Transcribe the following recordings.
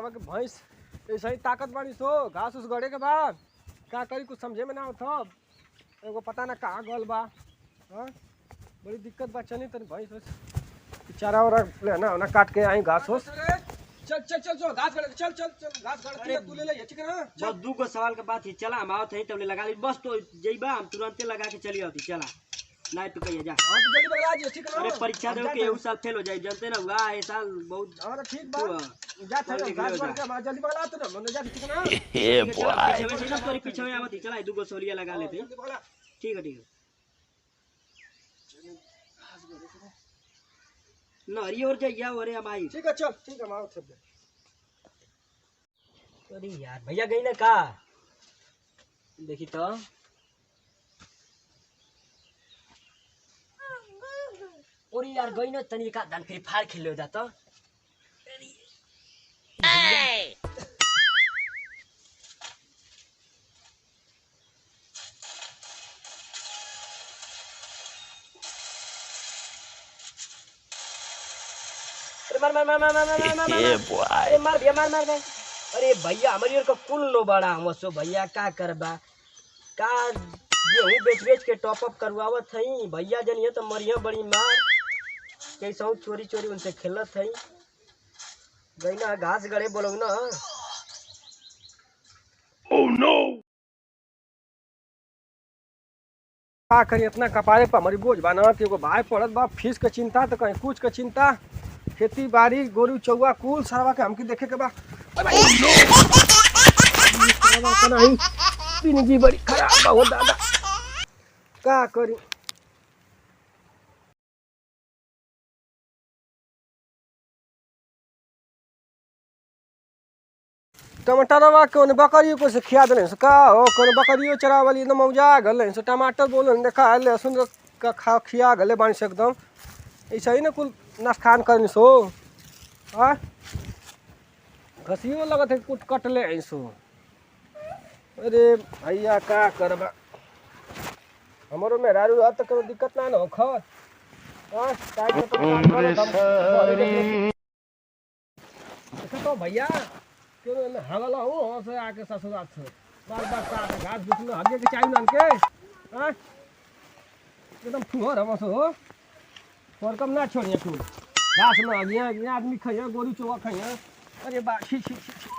सारा के भैंस ऐसा ही ताकत बाड़ी सो घास उस गड़े के बाद का करी कुछ समझे में ना होता एगो पता ना कहाँ गल बा। हाँ बड़ी दिक्कत बा चली तनी भैंस चारा वारा लेना ना काट के आई घास होस। चल चल चल चल घास गड़ चल चल चल घास गड़ तू ले ले ठीक है ना। बस दू को सवाल के बात ही चला हम आवत है तब लगा ली बस तो जइबा हम तुरंते लगा के चली आती चला नहीं तो कहिए जा। हां तो जल्दी बगला जी ठीक है ना। अरे परीक्षा दे के एउ साल फेल हो जाए जानते ना हुआ ए साल बहुत। हां ठीक बा जा चल घास गड़ के जल्दी बगला तो ना जा ठीक है ना। ए बॉय तोरी पीछे में आवत चला दू को सोलिया लगा लेते ठीक है नहरी और जाइया और हम आई ठीक है चल ठीक है माओ सब। अरे यार भैया गई ना का देखी तो और यार गई ना तनी का दान फ्री फायर खेल हो जाता। मार मार मार मार मार मार मार मार मार भैया मार मार। अरे भैया हमारी ओर का कुल लो बड़ा हम सो भैया का करबा का गेहूं बेच बेच के टॉप अप करवावत हई भैया जनिए तो मरिया बड़ी मार कैसा चोरी चोरी उनसे खेलत हई गई ना घास गड़े बोलो ना। ओह नो का करी इतना कपारे पर हमारी बोझ बना कि एगो भाई पड़त बा फीस के चिंता तो कहीं कुछ के चिंता खेती बाड़ी गोरू चौवा कुल सारा के हमके देखे के बा। जिंदगी बड़ी खराब बा हो दादा का करी। टमाटरवा कौन बकरियों को से खिया देने से का हो कौन बकरियों चरावली एकदम मौजा गले से टमाटर बोल देखा लहसुन का खा खिया गले बानी से एकदम ऐसा ही ना कुल नसखान करनी सो। हाँ घसियो लगत है कुछ कट ले ऐसो। अरे भैया का करबा हमारो मेहरारू रह तो कोई दिक्कत ना हो खर। हाँ तो भैया क्यों हगला हो से आके ससुराल से बार बार काट घास बीच में हगे के चाहिए नान के। हाँ एकदम फुहर हम सो और कम ना छोड़िए तू घास में हगिए आदमी खाइए गोरू चौवा खाइए। अरे बा छी छी छी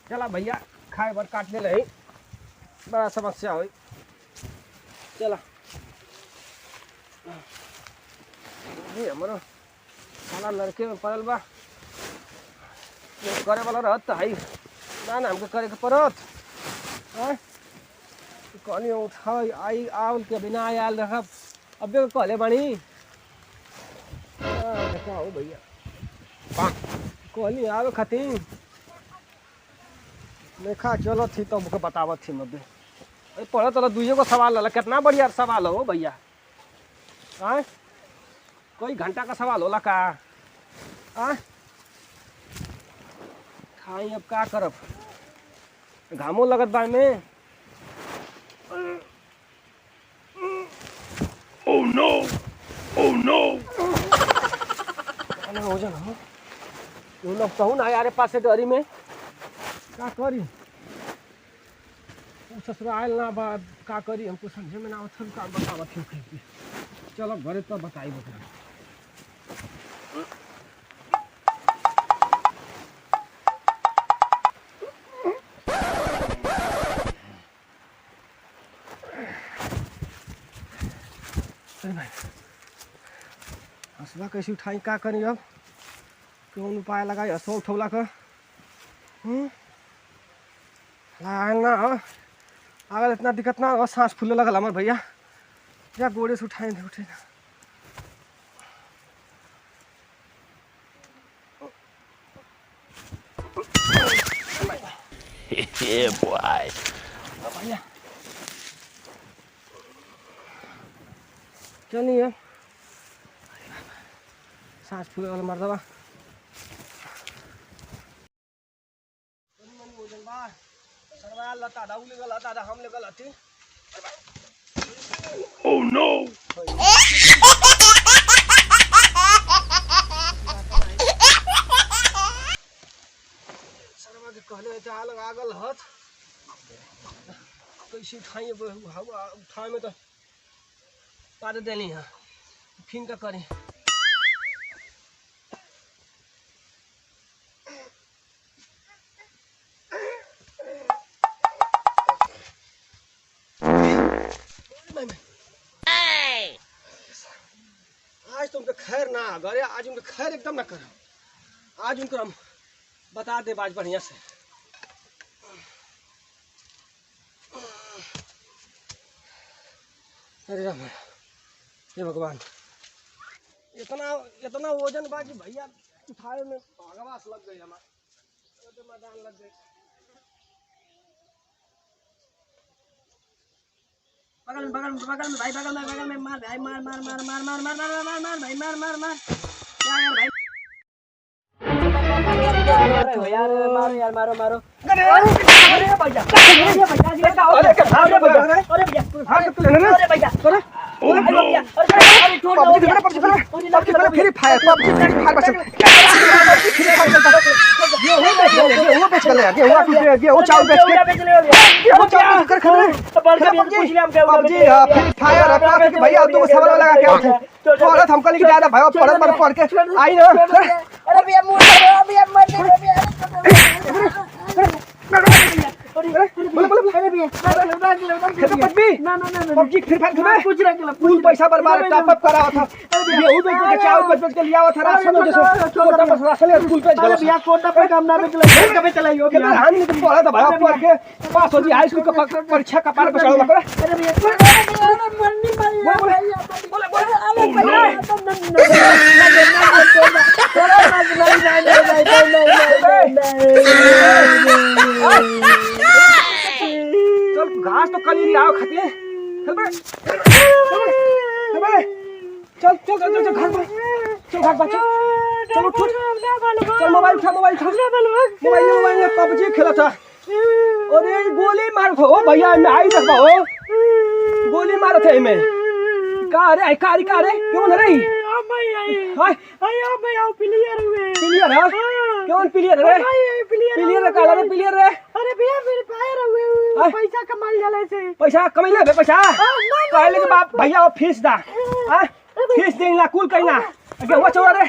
चला भैया खाए बार काटने लगे बड़ा समस्या हुई चला। ये हमारा साला लड़के में पड़ल बा करे वाला रहत है ना ना हमको करे के पड़त। कहनी उठा आई आवल के बिना आयल रखब अबे कहले बानी देखा हो भैया कहनी आवे खातिर देखा चलो थी तो हमको बतावत थी मबे। अरे पढ़े तो दुइये को सवाल होला कितना बढ़िया सवाल हो भैया। आए कोई घंटा का सवाल होला का। आए खाई अब का करब घामो लगत बा में। ओह नो ओह नो हो जा ना तू लोग कहूँ ना यारे पास से डरी में का करी ससुराल ना बात का करी हमको समझे में ना आवत का बतावत है। चलो घरे तो बताई बता। हंसवा कैसे उठाई का करी अब कौन उपाय लगाई हंसवा उठौला का ना हो अगर इतना दिक्कत ना हो सांस फूले लगल हमार भैया जा गोड़े से उठाए उठे ना। भैया चलिए सांस फूले वाला मार दवा Oh no! कहले चाल लागल हत कैसे उठाई हवा उठाए में तो पाद देनी है फिर का करें आज तुमको खैर ना अगर आज उनका खैर एकदम ना करो आज उनको हम बता दे बाज बढ़िया से अरे राम हे भगवान इतना इतना वजन बाजी भैया उठाए में भागवास लग गई हमारा मैदान लग गई बगल में भाई बगल में मार भाई मार भाई मार क्या यार भाई यार मारो अरे भैया हमको लेके ज्यादा भाई पढ़ के आई ना पैसा बर्बाद टॉपअप करा था गेहूं बेच के चावल बेच के लिया था राशन राशन स्कूल पे गलत बिया कोटा पे काम ना बेच ले कबे चलाइयो बिया हम नहीं पढ़ा था भाई पढ़ के पास हो जी हाई स्कूल का परीक्षा का पार पे चढ़ा अरे भैया घास तो कल ही आओ खाते हैं चल चल चल चल घर पर चल घर पर चल उठ चल मोबाइल उठा मोबाइल पबजी खेला था अरे गोली मार हो भैया मैं आई देखो हो गोली मार थे मैं का रे क्यों न रही हाय प्लेयर है कौन प्लेयर रे प्लेयर का रे प्लेयर रे अरे भैया मेरे फायर हुए पैसा कमाई जाले से पैसा कमाई ले पैसा पहले के बाप भैया वो फीस दा हां फीस देला कुल कइना गेहुआ चौरा रे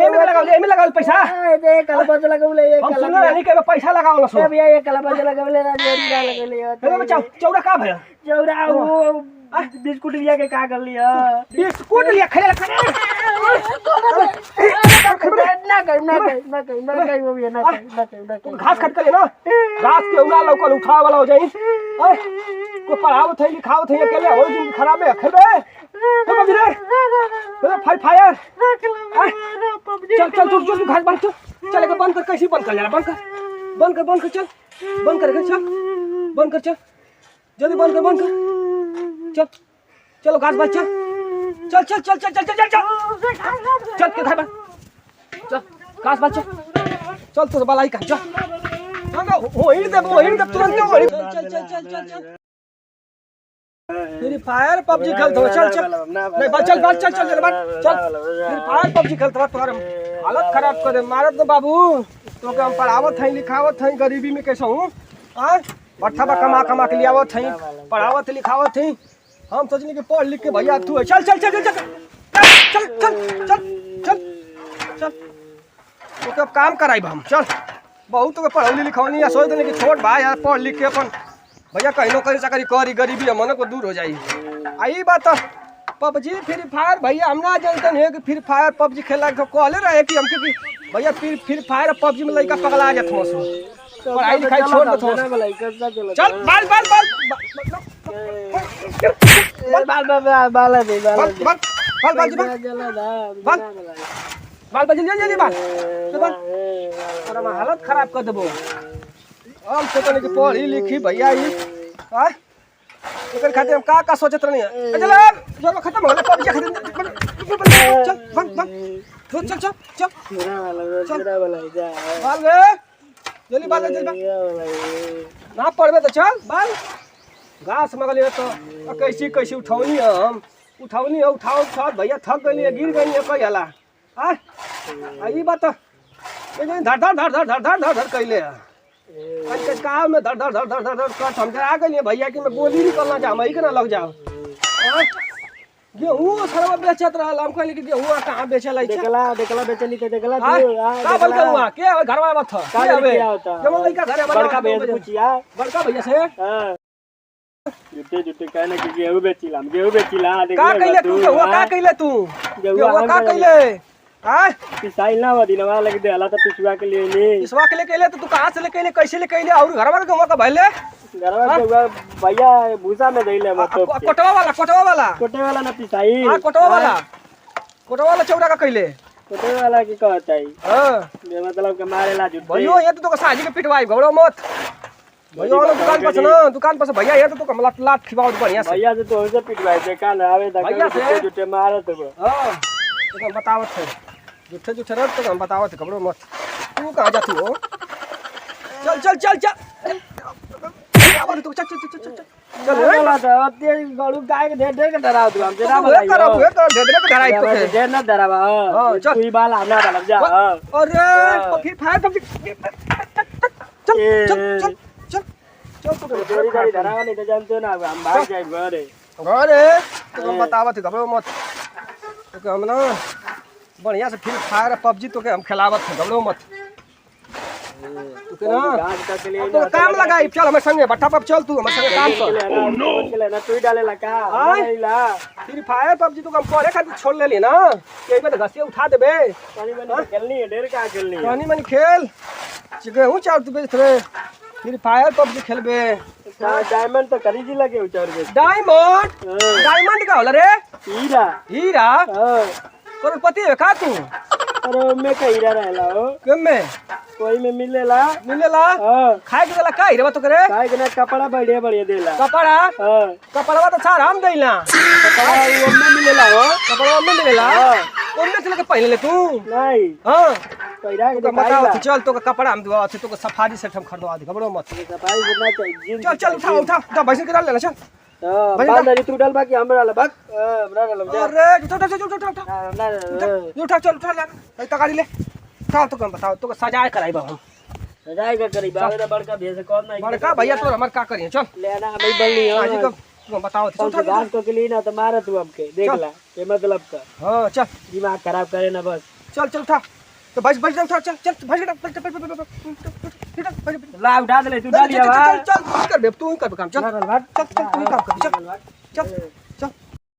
एमे लगाओ पैसा ए कलबा से लगावले हम सुन रानी के पैसा लगाओ सो भैया ये कलबा से लगावले ना जोरी ना लगावले अरे बचाओ चौरा का भैया चौरा वो बिस्कुट लिया के का कर लिया बिस्कुट लिया खड़े घास खट कर ना घास के उड़ा लौकल उठा वाला हो जाई को पढ़ावत है लिखावत है अकेले हो जिंदगी खराब है खेबे तो बजरे तो फायर चल चल तू घास बंद चल के बंद कर कैसे बंद कर यार बंद कर चल बंद कर चल जल्दी बंद कर चल चलो घास बच चल चल चल चल चल चल चल चल के घर चल घास बच चल तो बालाई का चल वो हिड़ दे तुरंत चल चल चल चल चल फ्री फायर पबजी खेलते हो चल चल नहीं बच चल चल चल चल फ्री फायर पबजी खेलते हो तुम्हारे हालत खराब कर दे मारत बाबू तो के हम पढ़ावत है लिखावत है गरीबी में कैसे हूं हां बट्ठा कमा के लियावत है पढ़ावत लिखावत है हम सोचने के पढ़ लिख के भैया तू चल चल चल चल चल चल चल चल चल तो अब काम कराई हम चल बहुत तो पढ़ौली लिखौली या सोच देने की छोट भाई यार पढ़ लिख के अपन भैया कहीं नौकरी चाकरी करी गरीबी मन को दूर हो जाई आई बात पबजी फ्री फायर भैया हम ना जानते हैं कि फ्री फायर पबजी खेला तो कहले रहे कि हमके कि भैया फ्री फायर पबजी में लड़का पगला जात हो पढ़ाई लिखाई छोड़ दो चल बाल बाल बाल हालत खराब कर देबो हम सोचने की पढ़ी लिखी भैया खाते हम का सोचत रहनी चल खत्म हो गया पबजी चल चल चल चल जल्दी बाल ना पढ़बे तो चल बाल घास मगलिए तो कैसी उठौनी है हम उठौनी है उठाओ भैया थक गई गिर गई कई हला ई बात धर धर धर धर धर धर धर धर कैले कच काम में धड़ धड़ धड़ धड़ धड़ कर समझ आ गई भैया कि मैं गोली निकलना चाह मैं ही ना लग जाओ गेहूं सरवा बेचत रहल हम कहली कि गेहूं कहां बेचल है देखला बेचली के देखला का बोल गेहूं के घरवा मत का क्या होता केमन लइका घरे बड़का भैया से पूछिया बड़का भैया से हां झूठे कहने कि गेहूं बेचिला देख का कहले तू गेहूं का कहले तू गेहूं का कहले हां पिसाई ना वदी ना लग दे हला तो पिसवा के लिए नहीं पिसवा के लिए कहले तो तू कहां से ले कहले कैसे ले कहले और घरवा के गेहूं का भइले घरवा के भैया भूसा में देले मत कोटवा वाला कोटे वाला ना पिसाई हां कोटवा वाला चौड़ा का कहले कोटे वाला की कहता है हां ये मतलब के मारेला झूठ भैया ये तो साजी के पिटवाई घबरो मत भैया दुकान पर से भैया ये तो कमला लात खिवाओ बढ़िया से भैया से तो उसे पिटवाई देखा ना आवे भैया से झूठे मारत हो हां तो बतावत है झूठे रट तो हम बतावत है घबरो मत तू कहां जाती हो चल आवाज तो चल बोला तो तेरी गळू गाय के ढेर के डराव तू हमसे ना बोला करा हुए तो ढेर के डराई तो के ढेर ना डरावा हां चल तू बाल आना डाल जा अरे फिर फायर चल तो तेरी गाड़ी डरावा नहीं तो जानते ना हम भाग जाए घरे तो हम बतावत घबरो मत तो हम ना बढ़िया से फ्री फायर पबजी तो के हम खिलावत है घबरो मत तो ना तो काम लगाई चल हमारे संगे बट्टा पर चल तू हमारे संगे काम कर ओह नो चले ना तू डाले ला का ला फ्री फायर पबजी तो हम पढ़े खातिर छोड़ लेली ना यही पे तो घसिया उठा देबे पानी खेलनी है ढेर का खेलनी है पानी मन खेल गेहूं चाउर तू बेच रे फ्री फायर पबजी खेलबे डायमंड तो करी जी लगे उचार के डायमंड का होला रे हीरा हां करोड़पति है का तू अरे मैं का हीरा रहला हो केम में कोई में मिलेला हां खाए के देला का हीरा तो करे खाए के ना कपड़ा बढ़िया देला कपड़ा हां कपड़वा तो सारा हम देला कपड़ा वो में मिलेला हो कपड़वा में मिलेला ओन्ने से लेके पहले ले तू नहीं हां पैरा के बताओ चल तो कपड़ा हम दुआ तो सफारी सेट हम खरीदवा दे घबरो मत सफाई करना चाहिए चल उठा भैंस के डाल लेना चल हां बांध तू डाल बाकी हमरा डाल भाग हमरा डाल जा अरे उठा चल उठा ले गाड़ी ले उठा तो बताओ तो सजाए कराइबा हम सजाए का करीबा बड़का भेस कौन नहीं बड़का भैया तो हमर का करिए चल लेना हमें बल्ली हां जी को बताओ चल घास को के लिए ना तो मार तू हमके देख ला ये मतलब का हां चल दिमाग खराब करे ना बस चल उठा तो बस उठा चल ला उठा दे तू डालिया चल कर बे तू कर काम चल तू काम कर चल